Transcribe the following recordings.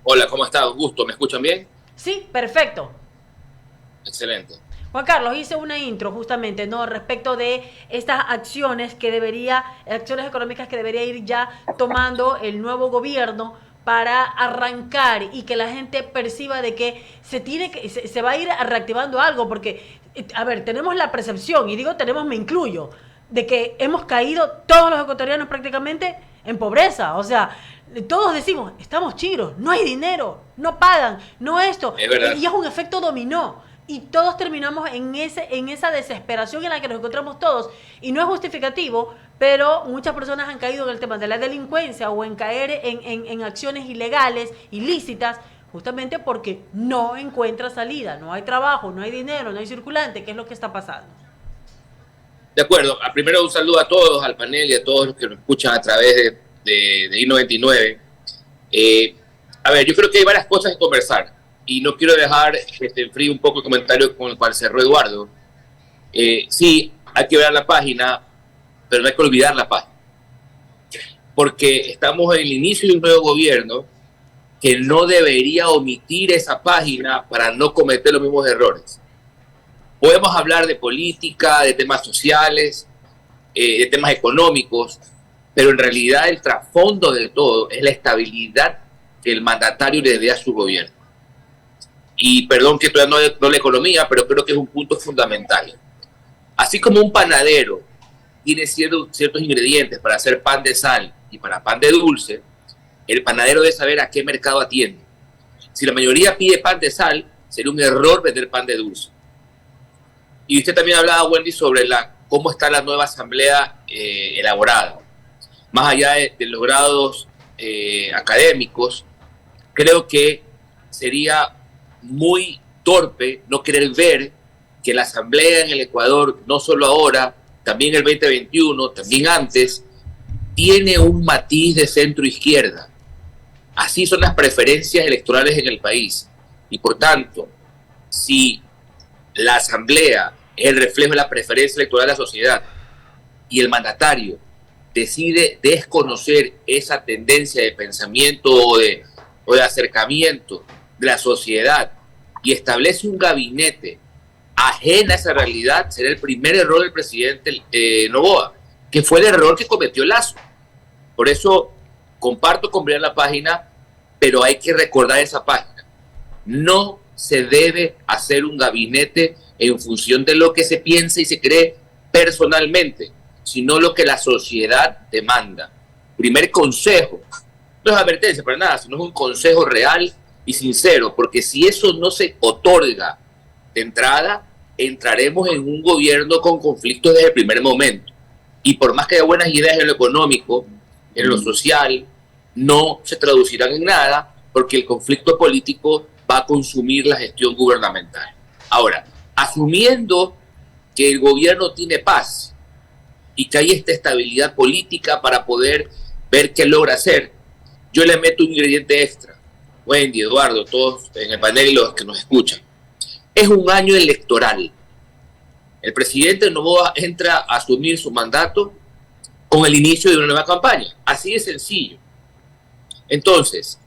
Hola, ¿cómo está? Gusto, ¿me escuchan bien? Sí, perfecto. Excelente. Juan Carlos, hice una intro justamente, ¿no? Respecto de estas acciones económicas que debería ir ya tomando el nuevo gobierno para arrancar y que la gente perciba de que se va a ir reactivando algo, porque, a ver, tenemos la percepción, y digo tenemos, me incluyo, de que hemos caído todos los ecuatorianos prácticamente en pobreza. O sea, todos decimos, estamos chiros, no hay dinero, no pagan, no esto. Es verdad. Y es un efecto dominó. Y todos terminamos en esa desesperación en la que nos encontramos todos. Y no es justificativo, pero muchas personas han caído en el tema de la delincuencia o en caer en acciones ilegales, ilícitas, justamente porque no encuentra salida. No hay trabajo, no hay dinero, no hay circulante. ¿Qué es lo que está pasando? De acuerdo. Primero un saludo a todos, al panel y a todos los que nos escuchan a través de I99. Eh, a ver, yo creo que hay varias cosas que conversar y no quiero dejar que se enfríe un poco el comentario con el cual cerró Eduardo. Sí, hay que ver la página, pero no hay que olvidar la página, porque estamos en el inicio de un nuevo gobierno que no debería omitir esa página para no cometer los mismos errores. Podemos hablar de política, de temas sociales, de temas económicos, pero en realidad el trasfondo de todo es la estabilidad que el mandatario le dé a su gobierno. Y perdón que todavía no la economía, pero creo que es un punto fundamental. Así como un panadero tiene ciertos ingredientes para hacer pan de sal y para pan de dulce, el panadero debe saber a qué mercado atiende. Si la mayoría pide pan de sal, sería un error vender pan de dulce. Y usted también hablaba, Wendy, sobre cómo está la nueva asamblea elaborada. Más allá de los grados académicos, creo que sería muy torpe no querer ver que la asamblea en el Ecuador, no solo ahora, también el 2021, también antes, tiene un matiz de centro izquierda. Así son las preferencias electorales en el país. Y por tanto, si la asamblea es el reflejo de la preferencia electoral de la sociedad y el mandatario decide desconocer esa tendencia de pensamiento o de acercamiento de la sociedad y establece un gabinete ajena a esa realidad, será el primer error del presidente Noboa, que fue el error que cometió Lazo. Por eso comparto con Brian la página, pero hay que recordar esa página. No se debe hacer un gabinete en función de lo que se piensa y se cree personalmente, sino lo que la sociedad demanda. Primer consejo, no es advertencia para nada, sino es un consejo real y sincero, porque si eso no se otorga de entrada, entraremos en un gobierno con conflictos desde el primer momento. Y por más que haya buenas ideas en lo económico, en lo social, no se traducirán en nada, porque el conflicto político va a consumir la gestión gubernamental. Ahora, asumiendo que el gobierno tiene paz y que hay esta estabilidad política para poder ver qué logra hacer, yo le meto un ingrediente extra. Wendy, Eduardo, todos en el panel y los que nos escuchan. Es un año electoral. El presidente Noboa entra a asumir su mandato con el inicio de una nueva campaña. Así de sencillo. Entonces,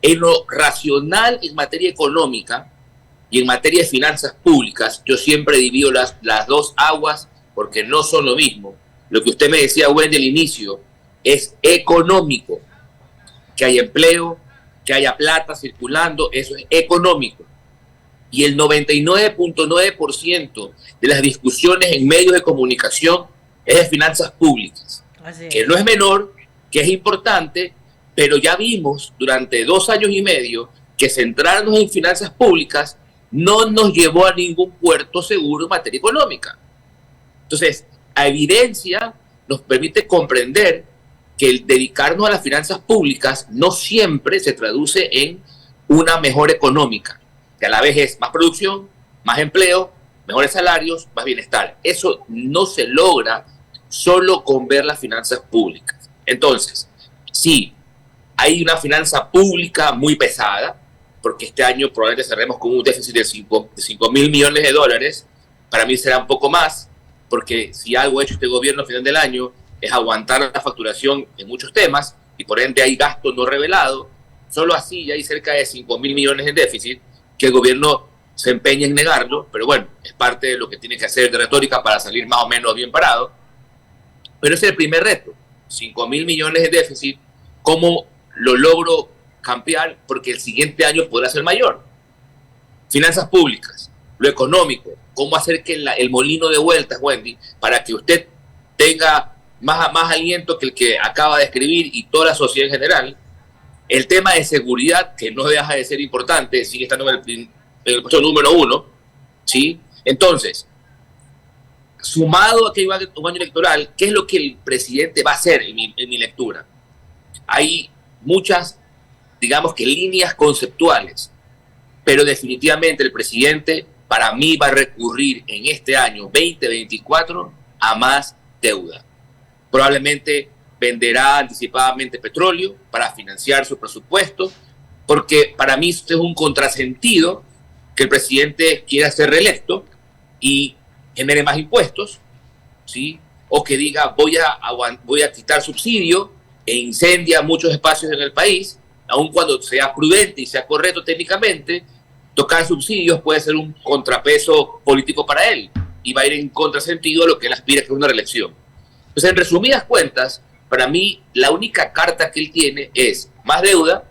en lo racional en materia económica y en materia de finanzas públicas, yo siempre divido las dos aguas porque no son lo mismo. Lo que usted me decía, Wendy, al inicio, es económico. Que haya empleo, que haya plata circulando, eso es económico. Y el 99.9% de las discusiones en medios de comunicación es de finanzas públicas, Así que es. no es menor, que es importante, pero ya vimos durante 2 años y medio que centrarnos en finanzas públicas no nos llevó a ningún puerto seguro en materia económica. Entonces, a evidencia nos permite comprender que el dedicarnos a las finanzas públicas no siempre se traduce en una mejora económica, que a la vez es más producción, más empleo, mejores salarios, más bienestar. Eso no se logra solo con ver las finanzas públicas. Entonces, sí, hay una finanza pública muy pesada, porque este año probablemente cerremos con un déficit de 5 mil millones de dólares. Para mí será un poco más, porque si algo ha hecho este gobierno al final del año es aguantar la facturación en muchos temas y por ende hay gasto no revelado. Solo así ya hay cerca de 5.000 millones en déficit, que el gobierno se empeña en negarlo, pero bueno, es parte de lo que tiene que hacer de retórica para salir más o menos bien parado. Pero ese es el primer reto, 5.000 millones de déficit, ¿cómo lo logro cambiar? Porque el siguiente año podrá ser mayor. Finanzas públicas, lo económico, cómo hacer que el molino de vueltas, Wendy, para que usted tenga más aliento que el que acaba de escribir y toda la sociedad en general. El tema de seguridad, que no deja de ser importante, sigue estando en el puesto número 1, ¿sí? Entonces, sumado a que iba un año electoral, ¿qué es lo que el presidente va a hacer en mi lectura? Hay muchas, digamos que líneas conceptuales, pero definitivamente el presidente, para mí, va a recurrir en este año 2024 a más deuda. Probablemente venderá anticipadamente petróleo para financiar su presupuesto, porque para mí esto es un contrasentido que el presidente quiera ser reelecto y genere más impuestos, ¿sí? O que diga voy a quitar subsidio e incendia muchos espacios en el país, aun cuando sea prudente y sea correcto técnicamente. Tocar subsidios puede ser un contrapeso político para él y va a ir en contrasentido a lo que él aspira, que es una reelección. Entonces, en resumidas cuentas, para mí la única carta que él tiene es más deuda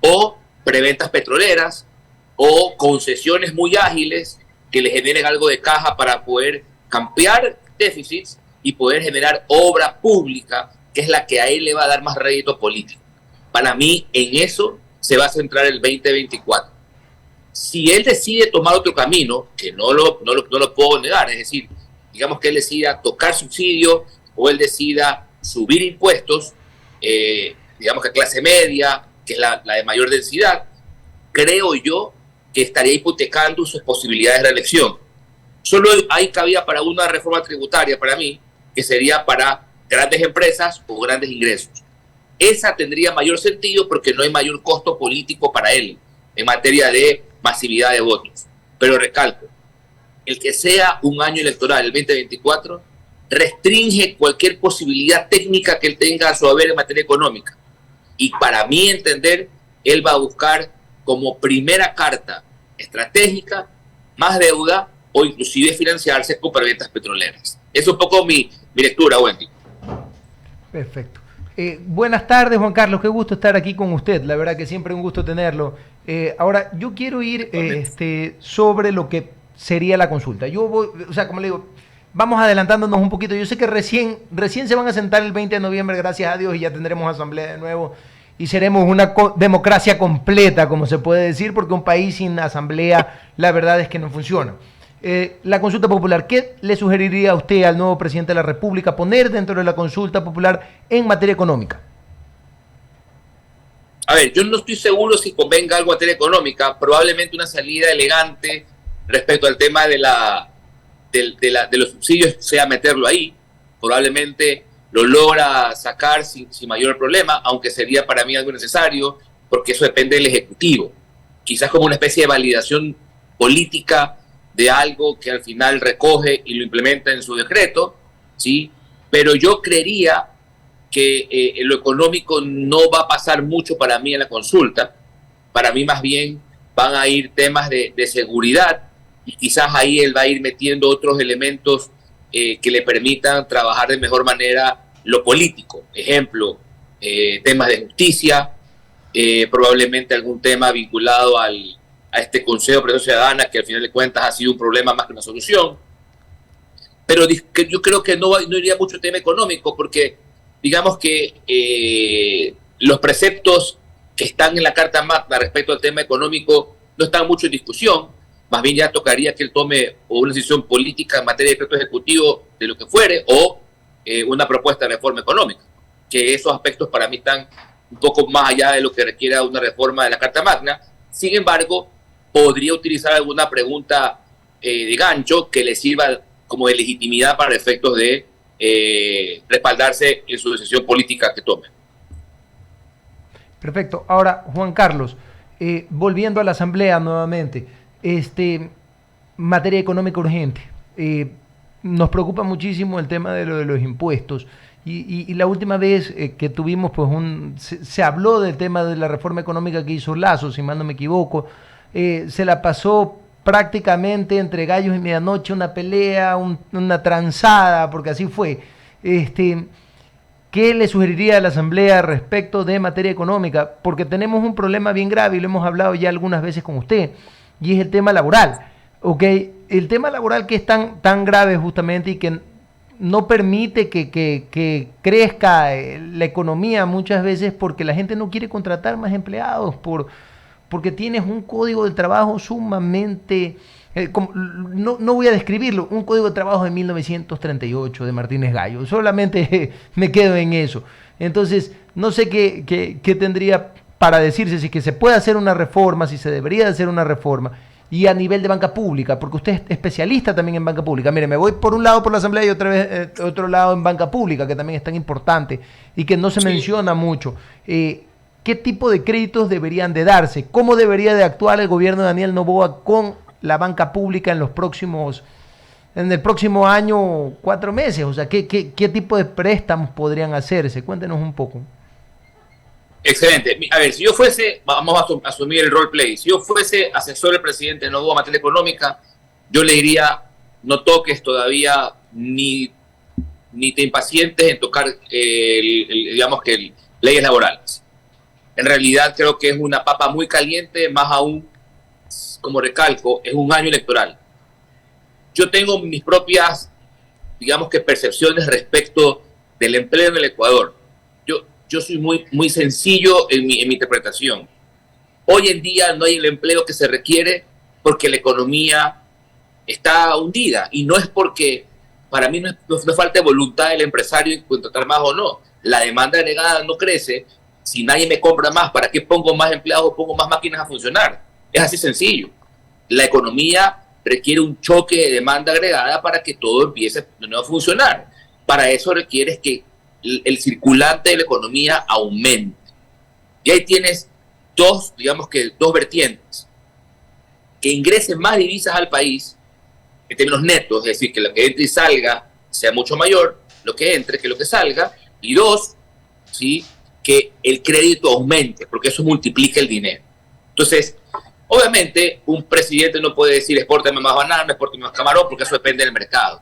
o preventas petroleras o concesiones muy ágiles que le generen algo de caja para poder campear déficits y poder generar obra pública, que es la que a él le va a dar más rédito político. Para mí, en eso se va a centrar el 2024. Si él decide tomar otro camino, que no lo puedo negar, es decir, digamos que él decida tocar subsidios o él decida subir impuestos, digamos que a clase media, que es la de mayor densidad, creo yo que estaría hipotecando sus posibilidades de reelección. Solo hay cabida para una reforma tributaria, para mí, que sería para grandes empresas o grandes ingresos. Esa tendría mayor sentido porque no hay mayor costo político para él en materia de masividad de votos. Pero recalco, el que sea un año electoral, el 2024, restringe cualquier posibilidad técnica que él tenga a su haber en materia económica. Y para mí entender, él va a buscar como primera carta estratégica más deuda o inclusive financiarse con preventas petroleras. Es un poco mi lectura, Wendy. Perfecto. Buenas tardes, Juan Carlos, qué gusto estar aquí con usted, la verdad que siempre un gusto tenerlo. Ahora, yo quiero ir sobre lo que sería la consulta. Yo voy, o sea, como le digo, vamos adelantándonos un poquito. Yo sé que recién se van a sentar el 20 de noviembre, gracias a Dios, y ya tendremos asamblea de nuevo y seremos una democracia completa, como se puede decir, porque un país sin asamblea, la verdad es que no funciona. La consulta popular, ¿qué le sugeriría a usted al nuevo presidente de la República poner dentro de la consulta popular en materia económica? A ver, yo no estoy seguro si convenga algo en materia económica, probablemente una salida elegante respecto al tema de los subsidios sea meterlo ahí, probablemente lo logra sacar sin mayor problema, aunque sería para mí algo necesario, porque eso depende del Ejecutivo, quizás como una especie de validación política de algo que al final recoge y lo implementa en su decreto, ¿sí? Pero yo creería que lo económico no va a pasar mucho para mí en la consulta. Para mí más bien van a ir temas de seguridad y quizás ahí él va a ir metiendo otros elementos que le permitan trabajar de mejor manera lo político. Ejemplo, temas de justicia, probablemente algún tema vinculado a este Consejo de Protección Ciudadana, que al final de cuentas ha sido un problema más que una solución. Pero yo creo que no iría mucho tema económico, porque digamos que los preceptos que están en la Carta Magna respecto al tema económico no están mucho en discusión. Más bien ya tocaría que él tome una decisión política en materia de decreto ejecutivo de lo que fuere, o una propuesta de reforma económica, que esos aspectos para mí están un poco más allá de lo que requiera una reforma de la Carta Magna. Sin embargo, podría utilizar alguna pregunta de gancho que le sirva como de legitimidad para efectos de respaldarse en su decisión política que tome. Perfecto. Ahora, Juan Carlos, volviendo a la Asamblea nuevamente, materia económica urgente. Nos preocupa muchísimo el tema de los impuestos Y la última vez que tuvimos, pues se habló del tema de la reforma económica que hizo Lazo, si mal no me equivoco, se la pasó prácticamente entre gallos y medianoche, una pelea, una transada, porque así fue. ¿Qué le sugeriría a la Asamblea respecto de materia económica? Porque tenemos un problema bien grave y lo hemos hablado ya algunas veces con usted, y es el tema laboral. ¿Ok? El tema laboral que es tan grave justamente y que no permite que crezca la economía muchas veces porque la gente no quiere contratar más empleados, porque tienes un código de trabajo sumamente... no voy a describirlo, un código de trabajo de 1938 de Martínez Gallo, solamente me quedo en eso. Entonces, no sé qué tendría para decirse, si que se puede hacer una reforma, si se debería hacer una reforma, y a nivel de banca pública, porque usted es especialista también en banca pública. Mire, me voy por un lado por la Asamblea y otra vez otro lado en banca pública, que también es tan importante y que no se menciona mucho. ¿Qué tipo de créditos deberían de darse? ¿Cómo debería de actuar el gobierno de Daniel Noboa con la banca pública en el próximo año, 4 meses? O sea, ¿qué tipo de préstamos podrían hacerse? Cuéntenos un poco. Excelente. A ver, si yo fuese, vamos a asumir el roleplay, si yo fuese asesor del presidente Noboa en materia económica, yo le diría, no toques todavía ni te impacientes en tocar, digamos que leyes laborales. En realidad creo que es una papa muy caliente, más aún, como recalco, es un año electoral. Yo tengo mis propias, digamos que percepciones respecto del empleo en el Ecuador. Yo soy muy sencillo en mi interpretación. Hoy en día no hay el empleo que se requiere porque la economía está hundida, y no es porque, para mí no falta voluntad del empresario en contratar más o no. La demanda agregada no crece. Si nadie me compra más, ¿para qué pongo más empleados o pongo más máquinas a funcionar? Es así sencillo. La economía requiere un choque de demanda agregada para que todo empiece de nuevo a funcionar. Para eso requieres que el circulante de la economía aumente. Y ahí tienes dos vertientes. Que ingresen más divisas al país, en términos netos, es decir, que lo que entre y salga sea mucho mayor, lo que entre que lo que salga. Y dos, ¿sí?, que el crédito aumente, porque eso multiplica el dinero. Entonces, obviamente, un presidente no puede decir expórtame más banana, expórtame más camarón, porque eso depende del mercado.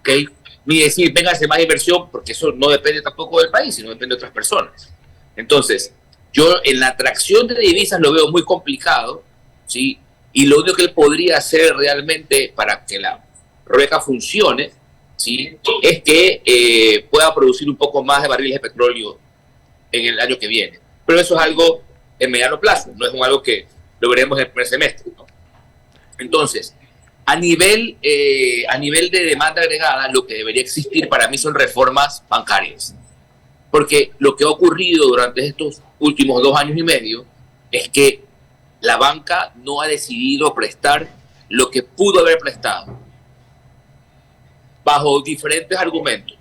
¿Okay? Ni decir véngase más inversión, porque eso no depende tampoco del país, sino depende de otras personas. Entonces, yo en la atracción de divisas lo veo muy complicado, ¿sí? Y lo único que él podría hacer realmente para que la rueca funcione, ¿sí?, es que pueda producir un poco más de barriles de petróleo en el año que viene. Pero eso es algo en mediano plazo, no es algo que lo veremos en el primer semestre, ¿no? Entonces, a nivel de demanda agregada, lo que debería existir para mí son reformas bancarias. Porque lo que ha ocurrido durante estos últimos 2 años y medio es que la banca no ha decidido prestar lo que pudo haber prestado, bajo diferentes argumentos.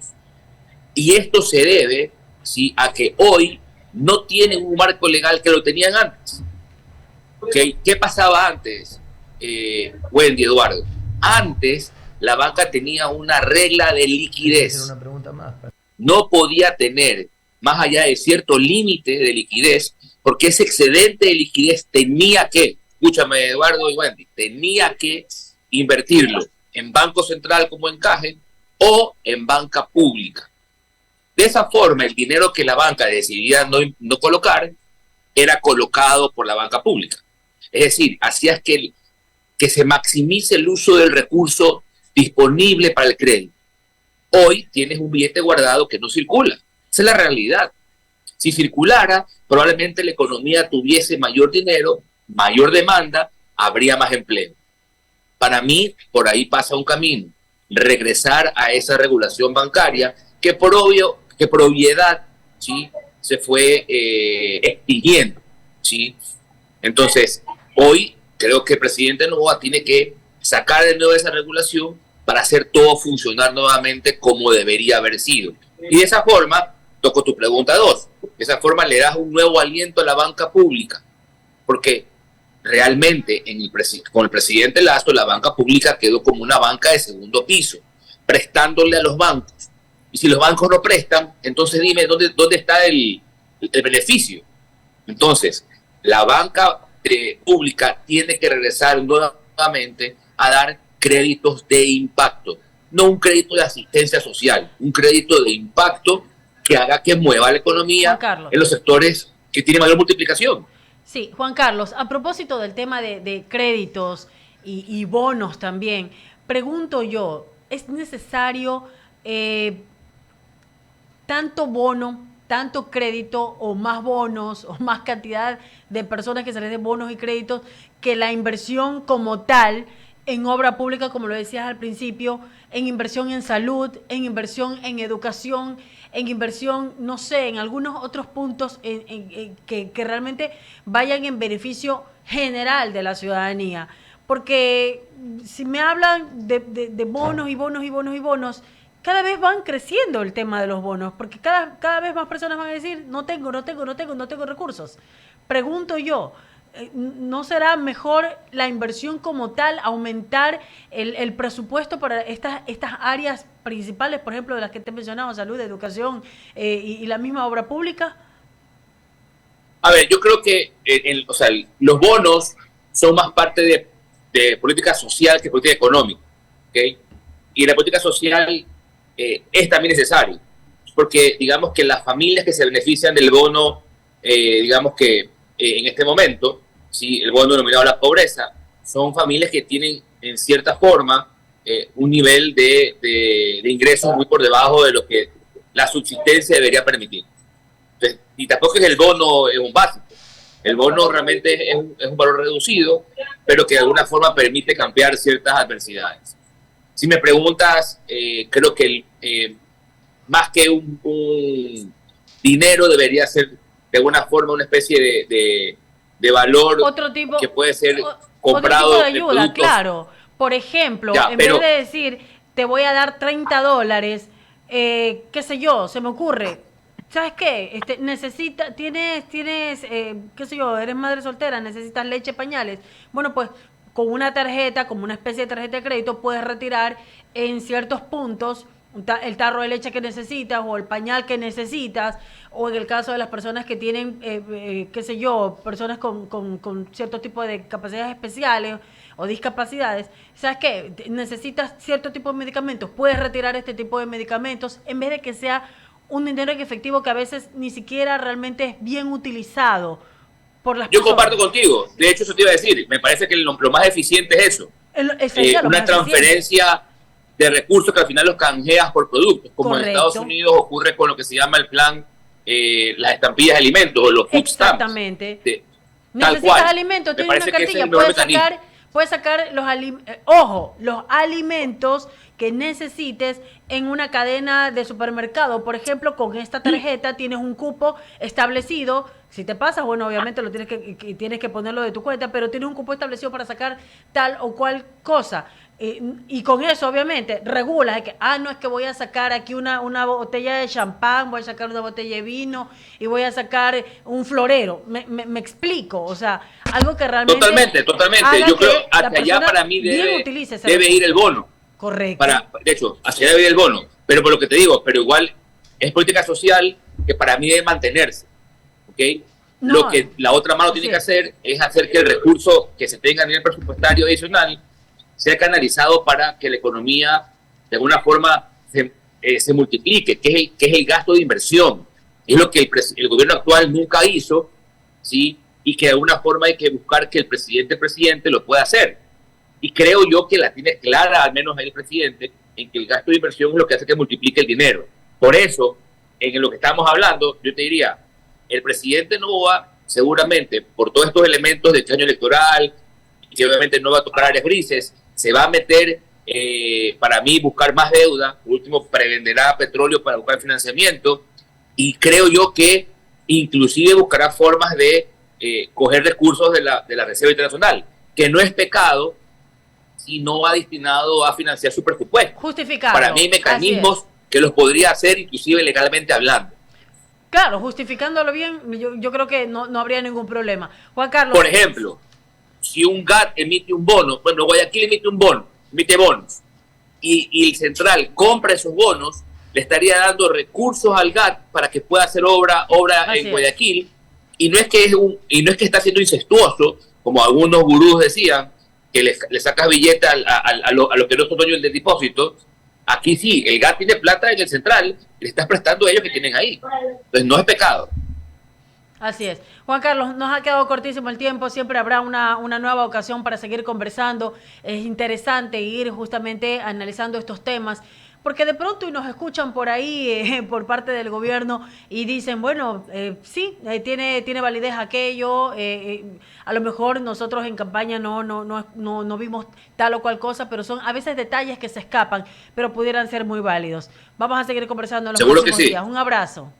Y esto se debe, ¿sí?, a que hoy no tienen un marco legal que lo tenían antes. ¿Okay? ¿Qué pasaba antes, Wendy, Eduardo? Antes la banca tenía una regla de liquidez. No podía tener más allá de cierto límite de liquidez, porque ese excedente de liquidez tenía que, escúchame Eduardo y Wendy, tenía que invertirlo en Banco Central como encaje o en banca pública. De esa forma, el dinero que la banca decidía no colocar era colocado por la banca pública. Es decir, hacías que se maximice el uso del recurso disponible para el crédito. Hoy tienes un billete guardado que no circula. Esa es la realidad. Si circulara, probablemente la economía tuviese mayor dinero, mayor demanda, habría más empleo. Para mí, por ahí pasa un camino. Regresar a esa regulación bancaria que por obviedad, ¿sí?, se fue extinguiendo, ¿sí? Entonces, hoy creo que el presidente Noboa tiene que sacar de nuevo esa regulación para hacer todo funcionar nuevamente como debería haber sido. Y de esa forma, toco tu pregunta 2, de esa forma le das un nuevo aliento a la banca pública, porque realmente con el presidente Lazo la banca pública quedó como una banca de segundo piso, prestándole a los bancos. Y si los bancos no prestan, entonces dime dónde está el beneficio. Entonces, la banca pública tiene que regresar nuevamente a dar créditos de impacto, no un crédito de asistencia social, un crédito de impacto que haga que mueva la economía en los sectores que tienen mayor multiplicación. Sí, Juan Carlos, a propósito del tema de créditos y bonos también, pregunto yo, ¿es necesario tanto bono, tanto crédito o más bonos o más cantidad de personas que se les den bonos y créditos que la inversión como tal en obra pública, como lo decías al principio, en inversión en salud, en inversión en educación, en inversión, no sé, en algunos otros puntos que realmente vayan en beneficio general de la ciudadanía? Porque si me hablan de bonos y bonos y bonos y bonos, cada vez van creciendo el tema de los bonos, porque cada vez más personas van a decir, no tengo recursos. Pregunto yo, ¿no será mejor la inversión como tal, aumentar el presupuesto para estas áreas principales, por ejemplo, de las que te he mencionado, salud, educación y la misma obra pública? A ver, yo creo que los bonos son más parte de política social que política económica, ¿okay? Y la política social es también necesario, porque digamos que las familias que se benefician del bono, digamos que en este momento, ¿sí? El bono denominado la pobreza, son familias que tienen en cierta forma un nivel de ingresos muy por debajo de lo que la subsistencia debería permitir. Entonces, y tampoco es el bono un básico, el bono realmente es un valor reducido, pero que de alguna forma permite cambiar ciertas adversidades. Si me preguntas, creo que más que un dinero debería ser de alguna forma una especie de valor otro tipo, que puede ser comprado otro tipo de ayuda, claro. Por ejemplo, en vez de decir, te voy a dar $30, qué sé yo, se me ocurre, ¿sabes qué? Tienes, qué sé yo, eres madre soltera, necesitas leche, pañales. Bueno, pues con una tarjeta, como una especie de tarjeta de crédito, puedes retirar en ciertos puntos el tarro de leche que necesitas o el pañal que necesitas, o en el caso de las personas que tienen, qué sé yo, personas con cierto tipo de capacidades especiales o discapacidades, ¿sabes qué? Necesitas cierto tipo de medicamentos, puedes retirar este tipo de medicamentos en vez de que sea un dinero en efectivo que a veces ni siquiera realmente es bien utilizado por las personas. Yo comparto contigo, de hecho eso te iba a decir, me parece que lo más eficiente es eso, una transferencia de recursos que al final los canjeas por productos, como correcto. En Estados Unidos ocurre con lo que se llama el plan, las estampillas de alimentos o los food stamps. Exactamente. Necesitas alimentos, tienes una cartilla, puedes sacar los alimentos que necesites en una cadena de supermercado. Por ejemplo, con esta tarjeta tienes un cupo establecido. Si te pasas, bueno, obviamente tienes que ponerlo de tu cuenta, pero tienes un cupo establecido para sacar tal o cual cosa. Y con eso, obviamente, regulas de que, no es que voy a sacar aquí una botella de champán, voy a sacar una botella de vino y voy a sacar un florero. Me explico, o sea, algo que realmente... Totalmente. Yo creo hacia allá para mí debe ir el bono. Correcto. De hecho, hacia allá debe ir el bono. Pero por lo que te digo, pero igual es política social que para mí debe mantenerse. ¿Ok? Lo que la otra mano tiene que hacer es hacer que el recurso que se tenga a nivel presupuestario adicional sea canalizado para que la economía de alguna forma se multiplique, que es el gasto de inversión. Es lo que el gobierno actual nunca hizo, ¿sí? Y que de alguna forma hay que buscar que el presidente lo pueda hacer. Y creo yo que la tiene clara, al menos el presidente, en que el gasto de inversión es lo que hace que multiplique el dinero. Por eso, en lo que estamos hablando, yo te diría, el presidente no va, seguramente, por todos estos elementos de este año electoral, que obviamente no va a tocar áreas grises, se va a meter, para mí, buscar más deuda. Por último, prevenderá petróleo para buscar financiamiento. Y creo yo que inclusive buscará formas de coger recursos de la Reserva Internacional, que no es pecado si no va destinado a financiar su presupuesto. Justificado. Para mí hay mecanismos que los podría hacer, inclusive legalmente hablando. Claro, justificándolo bien, yo creo que no habría ningún problema. Juan Carlos. Por ejemplo, si un GAT emite un bono, bueno, Guayaquil emite un bono, emite bonos, y el central compra esos bonos, le estaría dando recursos al GAT para que pueda hacer obra Así en es. Guayaquil, y no es que está siendo incestuoso, como algunos gurús decían, que le sacas billete a lo que no son dueños del depósito. Aquí sí, el GAT tiene plata en el central, y le estás prestando a ellos que tienen ahí. Entonces no es pecado. Así es. Juan Carlos, nos ha quedado cortísimo el tiempo, siempre habrá una nueva ocasión para seguir conversando. Es interesante ir justamente analizando estos temas, porque de pronto y nos escuchan por ahí por parte del gobierno y dicen, bueno, sí, tiene validez aquello, a lo mejor nosotros en campaña no vimos tal o cual cosa, pero son a veces detalles que se escapan, pero pudieran ser muy válidos. Vamos a seguir conversando en los Seguro que próximos sí. días. Un abrazo.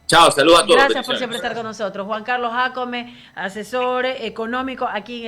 Chao, saludos a todos. Gracias por Bendiciones. siempre estar con nosotros. Juan Carlos Jácome, asesor económico aquí en el